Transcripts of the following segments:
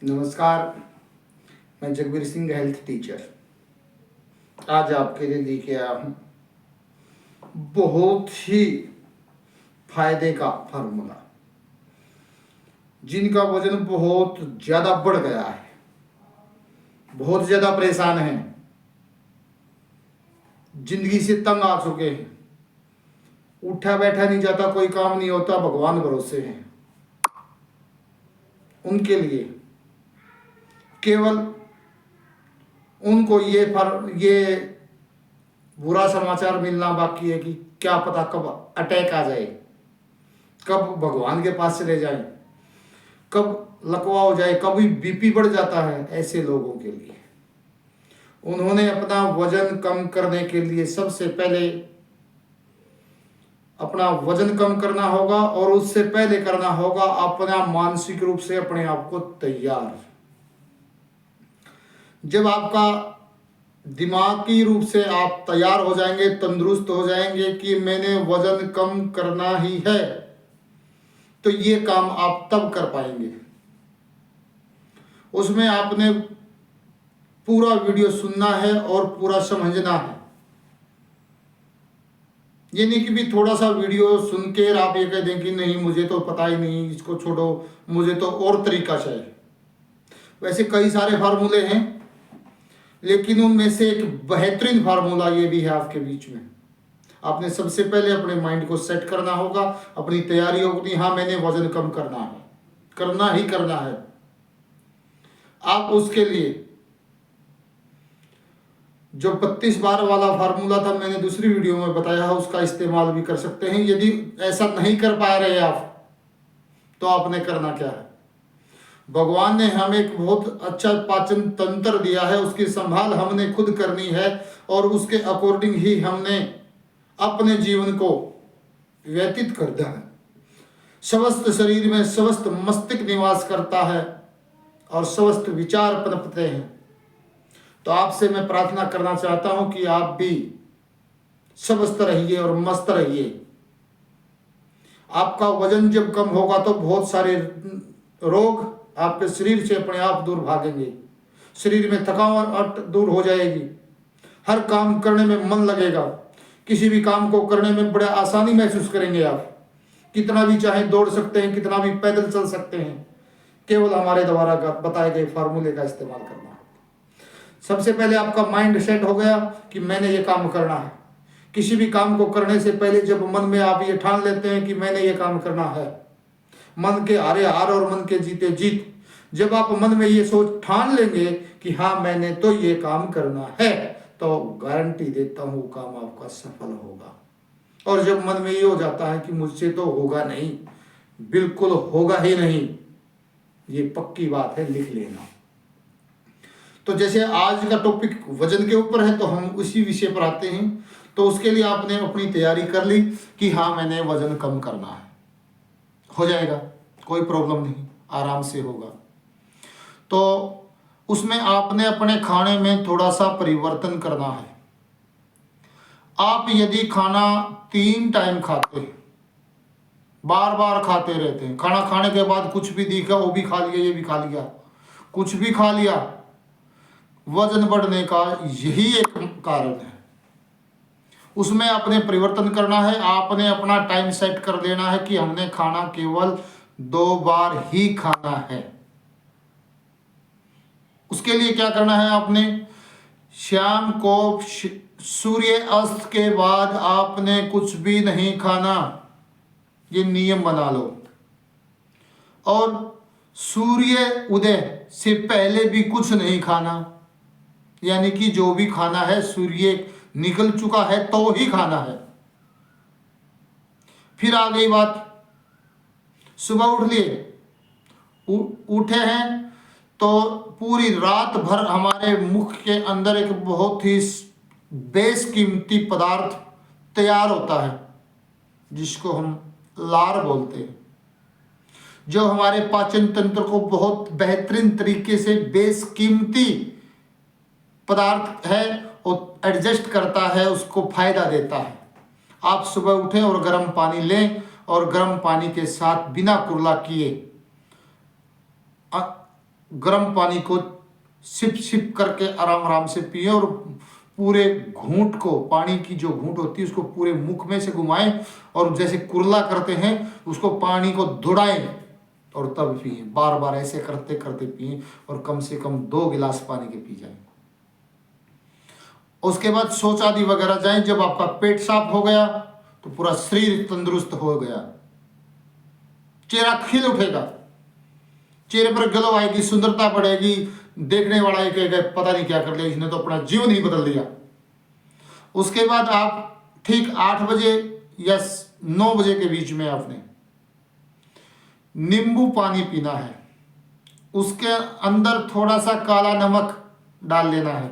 नमस्कार, मैं Jagbir Singh, health teacher. आज आपके लिए लेके आया हूँ बहुत ही फायदे का फार्मूला। जिनका वजन बहुत ज़्यादा बढ़ गया है, बहुत ज़्यादा परेशान हैं, जिंदगी से तंग आ चुके हैं, उठा बैठा नहीं जाता, कोई काम नहीं होता, भगवान भरोसे हैं, उनके लिए केवल उनको ये बुरा समाचार मिलना बाकी है कि क्या पता कब अटैक आ जाए, कब भगवान के पास चले जाए, कब लकवा हो जाए, कभी बीपी बढ़ जाता है। ऐसे लोगों के लिए उन्होंने अपना वजन कम करने के लिए सबसे पहले अपना वजन कम करना होगा, और उससे पहले करना होगा अपना मानसिक रूप से अपने आप को तैयार। जब आपका दिमागी रूप से आप तैयार हो जाएंगे, तंदुरुस्त हो जाएंगे कि मैंने वजन कम करना ही है, तो ये काम आप तब कर पाएंगे। उसमें आपने पूरा वीडियो सुनना है और पूरा समझना है। ये नहीं कि भी थोड़ा सा वीडियो सुन के आप ये कह दें कि नहीं मुझे तो पता ही नहीं, इसको छोड़ो, मुझे तो और तरीका चाहिए। वैसे कई सारे फार्मूले हैं, लेकिन उनमें से एक बेहतरीन फार्मूला ये भी है आपके बीच में। आपने सबसे पहले अपने माइंड को सेट करना होगा, अपनी तैयारी होगी, हाँ मैंने वजन कम करना है, करना ही करना है। आप उसके लिए जो 32 बार वाला फार्मूला था, मैंने दूसरी वीडियो में बताया है, उसका इस्तेमाल भी कर सकते हैं। यदि ऐसा नहीं कर पा रहे आप, तो आपने करना क्या है, भगवान ने हमें एक बहुत अच्छा पाचन तंत्र दिया है, उसकी संभाल हमने खुद करनी है, और उसके अकॉर्डिंग ही हमने अपने जीवन को व्यतीत करना है। स्वस्थ शरीर में स्वस्थ मस्तिष्क निवास करता है और स्वस्थ विचार पनपते हैं। तो आपसे मैं प्रार्थना करना चाहता हूं कि आप भी स्वस्थ रहिए और मस्त रहिए। आपका वजन जब कम होगा तो बहुत सारे रोग आपके शरीर से अपने आप दूर भागेंगे, शरीर में थकावट दूर हो जाएगी, हर काम करने में मन लगेगा, किसी भी काम को करने में बड़ा आसानी महसूस करेंगे। आप कितना भी चाहे दौड़ सकते हैं, कितना भी पैदल चल सकते हैं, केवल हमारे द्वारा बताए गए फार्मूले का इस्तेमाल करना है। सबसे पहले आपका माइंड सेट हो गया कि मैंने ये काम करना है। किसी भी काम को करने से पहले जब मन में आप ये ठान लेते हैं कि मैंने ये काम करना है, मन के हारे हार और मन के जीते जीत, जब आप मन में ये सोच ठान लेंगे कि हाँ मैंने तो ये काम करना है, तो गारंटी देता हूँ काम आपका सफल होगा। और जब मन में ये हो जाता है कि मुझसे तो होगा नहीं, बिल्कुल होगा ही नहीं, ये पक्की बात है, लिख लेना। तो जैसे आज का टॉपिक वजन के ऊपर है, तो हम उसी विषय पर आते हैं। तो उसके लिए आपने अपनी तैयारी कर ली कि हाँ मैंने वजन कम करना है, हो जाएगा, कोई प्रॉब्लम नहीं, आराम से होगा। तो उसमें आपने अपने खाने में थोड़ा सा परिवर्तन करना है। आप यदि खाना 3 टाइम खाते हैं, बार बार खाते रहते हैं, खाना खाने के बाद कुछ भी दिखा वो भी खा लिया, ये भी खा लिया, कुछ भी खा लिया, वजन बढ़ने का यही एक कारण है। उसमें आपने परिवर्तन करना है। आपने अपना टाइम सेट कर देना है कि हमने खाना केवल 2 बार ही खाना है। उसके लिए क्या करना है, आपने शाम को सूर्य अस्त के बाद आपने कुछ भी नहीं खाना, ये नियम बना लो। और सूर्य उदय से पहले भी कुछ नहीं खाना, यानी कि जो भी खाना है सूर्य निकल चुका है तो ही खाना है। फिर आ गई बात, सुबह उठ लिए, उठे हैं तो पूरी रात भर हमारे मुख के अंदर एक बहुत ही बेशकीमती पदार्थ तैयार होता है, जिसको हम लार बोलते हैं, जो हमारे पाचन तंत्र को बहुत बेहतरीन तरीके से बेशकीमती पदार्थ है, वो एडजस्ट करता है, उसको फायदा देता है। आप सुबह उठें और गर्म पानी लें, और गर्म पानी के साथ बिना कुर्ला किए गर्म पानी को सिप सिप करके आराम आराम से पिए और पूरे घूंट को, पानी की जो घूंट होती है उसको पूरे मुख में से घुमाएं और जैसे कुरला करते हैं उसको पानी को दुड़ाएं और तब पिए। बार बार ऐसे करते करते पिए और कम से कम 2 गिलास पानी के पी जाएं। उसके बाद शौच आदि वगैरह जाएं। जब आपका पेट साफ हो गया तो पूरा शरीर तंदुरुस्त हो गया, चेहरा खिल उठेगा, चेहरे पर ग्लो आएगी, सुंदरता बढ़ेगी, देखने वाला ये कहेगा पता नहीं क्या कर लिया इसने, तो अपना जीवन ही बदल दिया। उसके बाद आप ठीक 8 बजे या 9 बजे के बीच में आपने नींबू पानी पीना है। उसके अंदर थोड़ा सा काला नमक डाल लेना है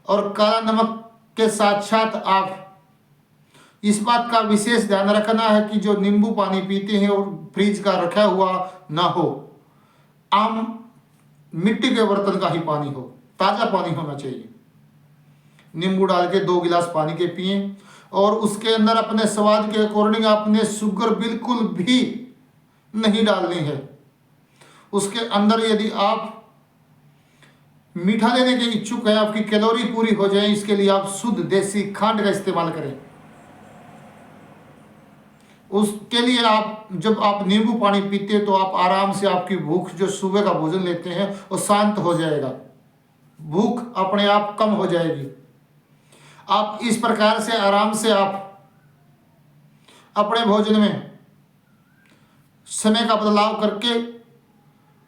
और काला नमक के साथ साथ आप इस बात का विशेष ध्यान रखना है कि जो नींबू पानी पीते हैं और फ्रिज का रखा हुआ ना हो, आम मिट्टी के बर्तन का ही पानी हो, ताज़ा पानी होना चाहिए। नींबू डाल के 2 गिलास पानी के पिए और उसके अंदर अपने स्वाद के अकॉर्डिंग आपने शुगर बिल्कुल भी नहीं डालनी है। उसके अंदर यदि आप मीठा लेने के इच्छुक हैं, आपकी कैलोरी पूरी हो जाए, इसके लिए आप शुद्ध देसी खंड का इस्तेमाल करें। उसके लिए आप जब आप नींबू पानी पीते हैं तो आप आराम से, आपकी भूख जो सुबह का भोजन लेते हैं वो शांत हो जाएगा, भूख अपने आप कम हो जाएगी। आप इस प्रकार से आराम से आप अपने भोजन में समय का बदलाव करके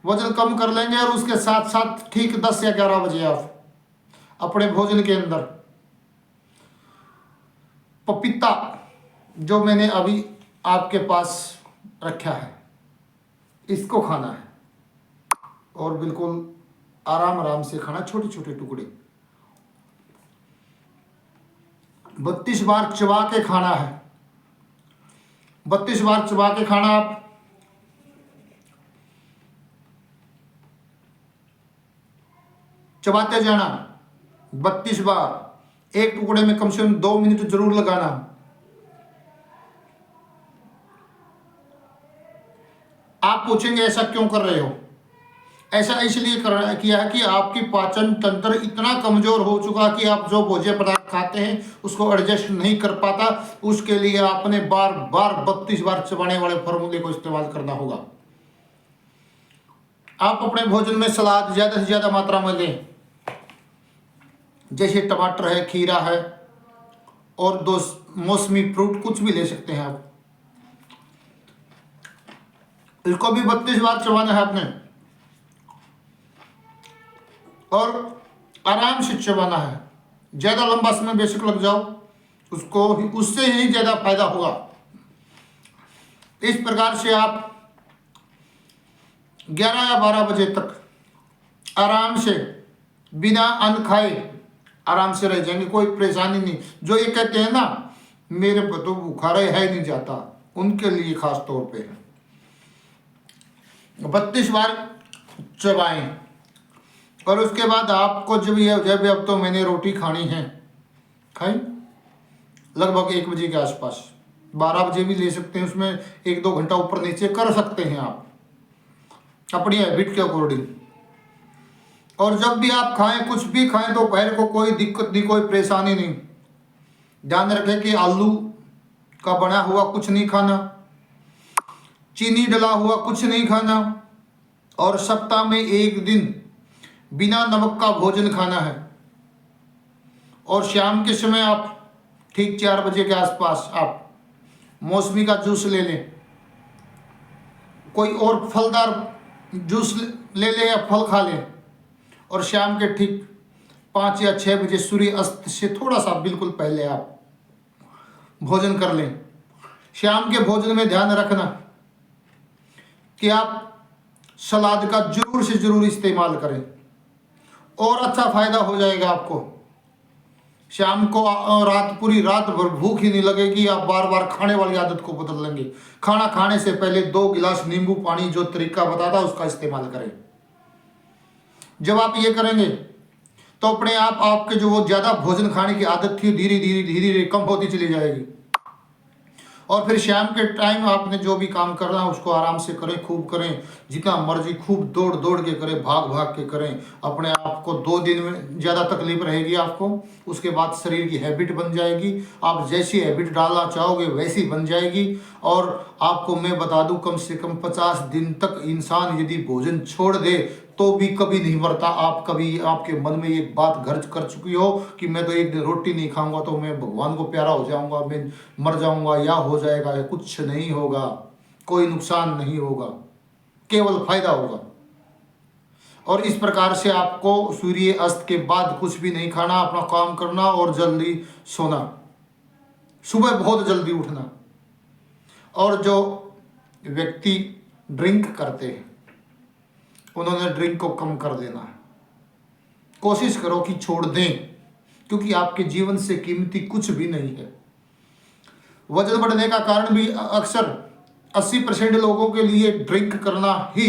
वजन कम कर लेंगे और उसके साथ साथ ठीक 10 या 11 बजे आप अपने भोजन के अंदर पपीता जो मैंने अभी आपके पास रखा है इसको खाना है और बिल्कुल आराम आराम से खाना, छोटे छोटे टुकड़े 32 बार चबा के खाना है। 32 बार चबा के खाना, आप चबाते जाना 32 बार। एक टुकड़े में कम से कम 2 मिनट जरूर लगाना। आप पूछेंगे ऐसा क्यों कर रहे हो? ऐसा इसलिए किया है कि आपकी पाचन तंत्र इतना कमजोर हो चुका कि आप जो भोज्य पदार्थ खाते हैं उसको एडजस्ट नहीं कर पाता। उसके लिए आपने बार बार 32 बार चबाने वाले फॉर्मूले को इस्तेमाल करना होगा। आप अपने भोजन में सलाद ज़्यादा से ज़्यादा मात्रा में लें, जैसे टमाटर है, खीरा है और 2 मौसमी फ्रूट कुछ भी ले सकते हैं आप। इसको भी 32 बार चबाना है आपने और आराम से चबाना है। ज़्यादा लंबा समय बेशक लग जाओ, उससे ही ज़्यादा फायदा होगा। इस प्रकार से आप 11 या 12 बजे तक आराम से बिना अन्न खाए आराम से रह जाएंगे, कोई परेशानी नहीं। जो ये कहते हैं ना मेरे पर तो बुखार है नहीं जाता, उनके लिए खास तौर पे 32 बार चबाएं। और उसके बाद आपको जब अब तो मैंने रोटी खानी है, खाई लगभग 1 बजे के आसपास, 12 बजे भी ले सकते हैं, उसमें 1-2 घंटा ऊपर नीचे कर सकते हैं आप अपनी हैबिट के अकॉर्डिंग। और जब भी आप खाएं, कुछ भी खाएं, तो दोपहर को कोई दिक्कत नहीं, कोई परेशानी नहीं। ध्यान रखें कि आलू का बना हुआ कुछ नहीं खाना, चीनी डला हुआ कुछ नहीं खाना और सप्ताह में 1 दिन बिना नमक का भोजन खाना है। और शाम के समय आप ठीक 4 बजे के आसपास आप मौसमी का जूस ले लें, कोई और फलदार जूस ले लें या फल खा लें। और शाम के ठीक 5 या 6 बजे सूर्य अस्त से थोड़ा सा बिल्कुल पहले आप भोजन कर लें। शाम के भोजन में ध्यान रखना कि आप सलाद का जरूर से जरूर इस्तेमाल करें और अच्छा फायदा हो जाएगा आपको। शाम को पूरी रात भर भूख ही नहीं लगेगी, आप बार बार खाने वाली आदत को बदल लेंगे। खाना खाने से पहले 2 गिलास नींबू पानी, जो तरीका बताता उसका इस्तेमाल करें। जब आप ये करेंगे तो अपने आप आपके जो वो ज़्यादा भोजन खाने की आदत थी धीरे धीरे कम होती चली जाएगी और फिर शाम के टाइम आपने जो भी काम करना है उसको आराम से करें, खूब करें, जितना मर्जी खूब दौड़ दौड़ के करें, भाग भाग के करें। अपने आप को 2 दिन में ज़्यादा तकलीफ रहेगी आपको, उसके बाद शरीर की हैबिट बन जाएगी। आप जैसी हैबिट डालना चाहोगे वैसी बन जाएगी। और आपको मैं बता दूं, कम से कम 50 दिन तक इंसान यदि भोजन छोड़ दे तो भी कभी नहीं मरता। आप कभी आपके मन में एक बात घर कर चुकी हो कि मैं तो एक दिन रोटी नहीं खाऊंगा तो मैं भगवान को प्यारा हो जाऊंगा, मैं मर जाऊंगा या हो जाएगा, या कुछ नहीं होगा, कोई नुकसान नहीं होगा, केवल फायदा होगा। और इस प्रकार से आपको सूर्य अस्त के बाद कुछ भी नहीं खाना, अपना काम करना और जल्दी सोना, सुबह बहुत जल्दी उठना। और जो व्यक्ति ड्रिंक करते हैं उन्होंने ड्रिंक को कम कर देना है। कोशिश करो कि छोड़ दें, क्योंकि आपके जीवन से कीमती कुछ भी नहीं है। वजन बढ़ने का कारण भी अक्सर 80% लोगों के लिए ड्रिंक करना ही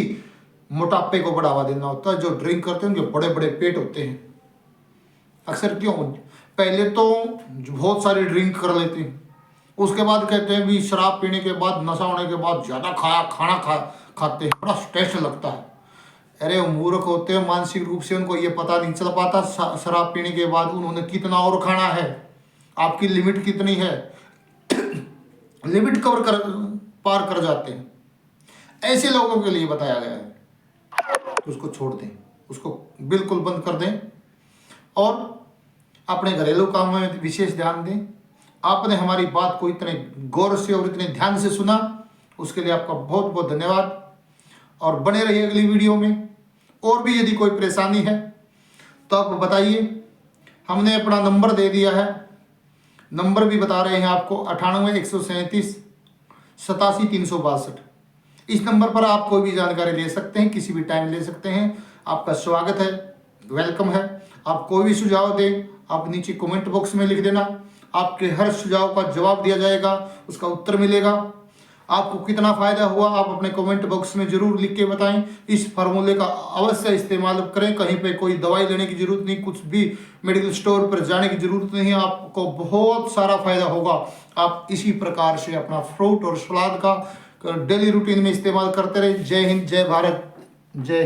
मोटापे को बढ़ावा देना होता है। जो ड्रिंक करते हैं उनके बड़े बड़े पेट होते हैं। अक्सर क्यों? पहले तो बहुत सारी ड्रिंक कर लेते हैं, उसके बाद कहते हैं भी शराब पीने के बाद, नशा होने के बाद ज़्यादा खाते हैं, बड़ा टेस्ट लगता है। अरे मूर्ख होते हैं मानसिक रूप से, उनको ये पता नहीं चल पाता शराब पीने के बाद उन्होंने कितना और खाना है, आपकी लिमिट कितनी है। लिमिट पार कर जाते हैं। ऐसे लोगों के लिए बताया गया है तो उसको छोड़ दें, उसको बिल्कुल बंद कर दें और अपने घरेलू कामों में विशेष ध्यान दें। आपने हमारी बात को इतने गौर से और इतने ध्यान से सुना, उसके लिए आपका बहुत बहुत धन्यवाद। और बने रहिए अगली वीडियो में। और भी यदि कोई परेशानी है तो आप बताइए, हमने अपना नंबर दे दिया है, नंबर भी बता रहे हैं आपको, 98 137 87 362। इस नंबर पर आप कोई भी जानकारी ले सकते हैं, किसी भी टाइम ले सकते हैं। आपका स्वागत है, वेलकम है। आप कोई भी सुझाव दें, आप नीचे कमेंट बॉक्स में लिख देना, आपके हर सुझाव का जवाब दिया जाएगा, उसका उत्तर मिलेगा। आपको कितना फायदा हुआ आप अपने कमेंट बॉक्स में जरूर लिख के बताएं। इस फार्मूले का अवश्य इस्तेमाल करें। कहीं पे कोई दवाई लेने की जरूरत नहीं, कुछ भी मेडिकल स्टोर पर जाने की जरूरत नहीं है, आपको बहुत सारा फायदा होगा। आप इसी प्रकार से अपना फ्रूट और सलाद का डेली रूटीन में इस्तेमाल करते रहे। जय हिंद, जय भारत, जय।